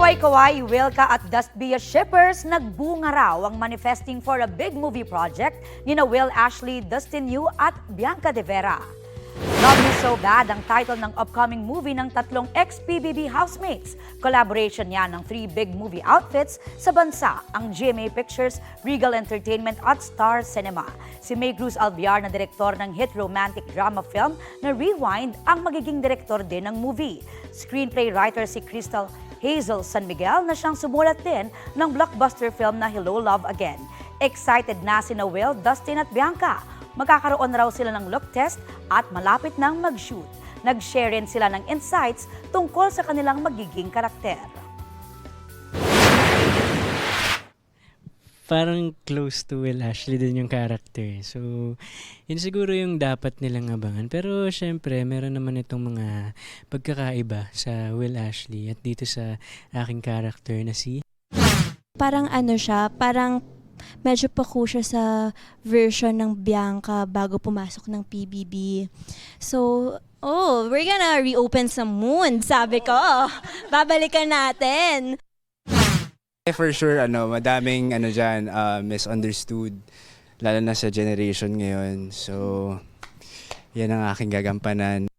Kaway-kaway, Wilka at Dustbia shippers, nagbunga raw ang manifesting for a big movie project ni Will Ashley, Dustin Yu at Bianca De Vera. Love Me So Bad ang title ng upcoming movie ng tatlong ex-PBB housemates. Collaboration yan ng 3 big movie outfits sa bansa, ang GMA Pictures, Regal Entertainment at Star Cinema. Si May Cruz Alviar na direktor ng hit romantic drama film na Rewind ang magiging direktor din ng movie. Screenplay writer si Crystal Hazel San Miguel na siyang sumulat din ng blockbuster film na Hello Love Again. Excited na sina Will, Dustin at Bianca. Magkakaroon raw sila ng look test at malapit nang mag-shoot. Nag-share rin sila ng insights tungkol sa kanilang magiging karakter. Parang close to Will Ashley din yung character. So, yun siguro yung dapat nilang abangan. Pero syempre, meron naman itong mga pagkakaiba sa Will Ashley at dito sa aking character na si... Parang ano siya, parang medyo pako siya sa version ng Bianca bago pumasok ng PBB. So, we're gonna reopen some wounds, sabi ko. Babalikan natin. For sure, madaming dyan, misunderstood, lalo na sa generation ngayon. So, yan ang aking gagampanan.